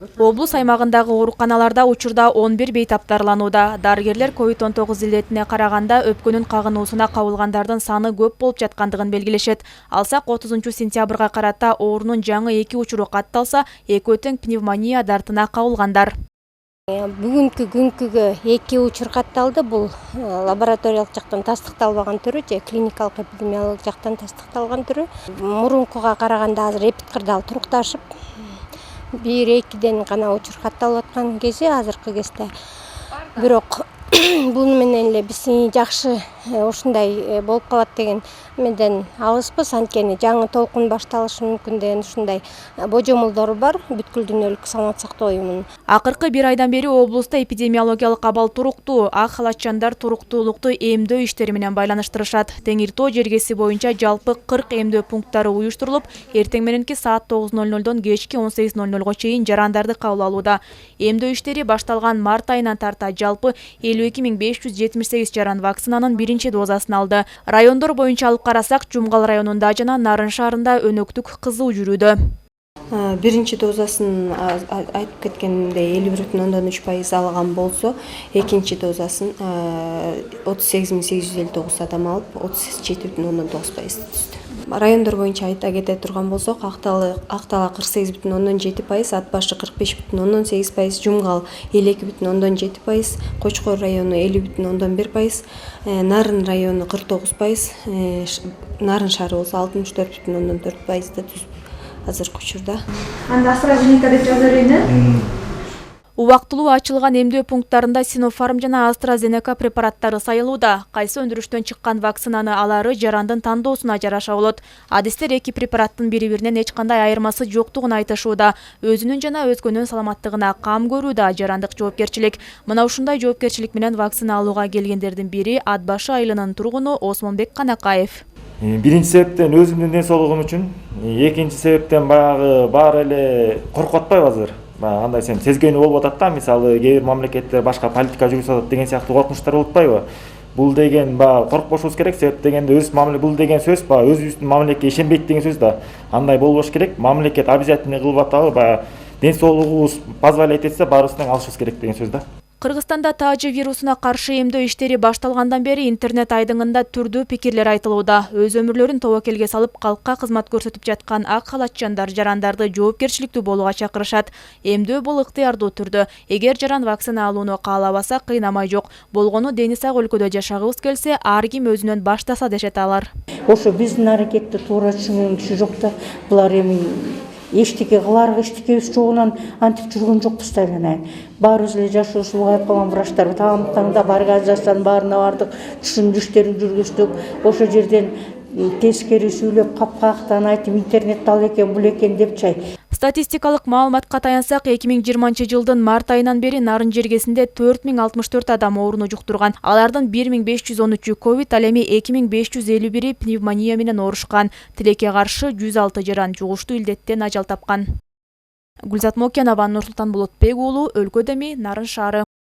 Облус аймагындагы ооруканаларда учурда 11 бейтап дарыланууда. Дарыгерлер COVID-19 илетине караганда өпкөнүн кагынуусуна кабылгандардын саны көп болуп жаткандыгын белгилешет. Алсак 30 сентябрга карата оорунун жаңы 2 учуру катталса, экөө тең пневмония дартына кабылгандар. Бүгүнкү күнгүгө 2 учур катталды. Бул лабораториялык жактан тастыкталбаган түрү же клиникалык эпидемиологиялык жактан тастыкталган түрү. Мурункуга караганда азыр эпид кырдаал турукташып, 1-2ден гана учур катталып аткан кези азыркы кезде. Бирок бул менен эле биз жакшы ушундай болуп калат деген менден алыспыз. Анткени жаңы толкун башталышы мүмкүн деген ушундай божомолдор бар бүткүл дүйнөлүк саламаттык сактоо уюмунун. Акыркы 1 айдан бери облуста эпидемиологиялык абал туруктуу. Ак халатчандар туруктуулукту эмдөө иштери менен байланыштырышат. Теңир Тоо жергеси боюнча жалпы 40 эмдөө пункттары уюштурулуп, эртең мененки саат 9:00дон кечки 18:00го чейин жарандарды кабыл алууда. Эмдөө иштери башталган март айынан тарта жалпы 52.578 жаран вакцинанын биринчи дозасын алды. Райондор боюнча алып карасак, Жумгал районунда жана Нарын шаарында өнөктүк кызуу жүрүүдө. Биринчи дозасын айтып кеткендей 51,3% алган болсо, экинчи дозасын 38.859 адам алып, 37,9% түздү. Райондор боюнча айта кете турган болсок, Актала 48,7%, Ат башы 45,8%, Жумгал 52,7%, Кочкор району 50,1%, Нарын району 49%, Нарын шаары болсо 64,4%. Азыркы учурда. Анда AstraZeneca деп жазар эле. Убактылуу ачылган эмдөө пункттарында Sinopharm жана AstraZeneca препараттары сайылууда. Кайсы өндүрүштөн чыккан вакцинаны алары жарандын тандоосуна жараша болот. Адистер эки препараттын бири-биринен эч кандай айырмасы жоктугун айтышууда. Өзүнүн жана өзгөнүн саламаттыгына кам көрүүдө жарандык жоопкерчилик. Мына ушундай жоопкерчилик менен вакцина алууга келгендердин бири Ат башы айылынын тургуну Осмонбек Канакаев. Биринчи себептен өзүмдүн ден соолугум үчүн, экинчи себептен баягы баары эле коркуп атпайбы азыр. Андай сен сезгөнү болуп атат да, мисалы кээ бир мамлекеттер башка политика жүргүзүп атат деген сыяктуу коркунучтар болуп атпайбы? Бул деген коркпошубуз керек, себеп дегенде өз мамиле бул деген сөз өзүбүздүн мамилекке ишенбейт деген сөз да. Андай болбош керек. Мамлекет обязательно кылып атабы, ден соолугубуз позволять этсе баарыбыздан алышыбыз керек деген сөз да. Кыргызстанда таажы вирусуна каршы эмдөө иштери башталгандан бери интернет айдыңында түрдүү пикирлер айтылууда. Өз өмүрлөрүн тобокелге салып, калкка кызмат көрсөтүп жаткан ак халатчандар жарандарды жоопкерчиликтүү болууга чакырышат. Эмдөө бул ыктыярдуу түрдө. Эгер жаран вакцина алууну каалабаса, кыйнамай жок. Болгону дени сак өлкөдө жашагыбыз келсе, ар ким өзүнөн баштаса дешет алар. Ошо биздин аракетти туура түшүнгөн киши жок да, булар эми эчтеке кыларга эчтекебиз жогунан антип жүргөн жокпуз да эле. Баарыбыз эле жашообуз улгайып калган врачтар. Таамда бар организациянын баарына бардык, түшүндүрүштөрүн жүргүздүк. Ошо жерден тескери сүйлөп, капкактан айтып, интернетте ал экен, бул экен деп чай. Статистикалык маалыматка таянсак, 2020-жылдын март айынан бери Нарын жергесинде 4064 адам ооруну жуктурган. Алардын 1513-ü ковид, ал эми 2551-и пневмония менен оорушкан. Тилекке каршы 106 жаран жугуштуу илдеттен ажал тапкан. Гүлзат Мокенова, Нурсултан Болотбек уулу, Өлкө Деми, Нарын шаары.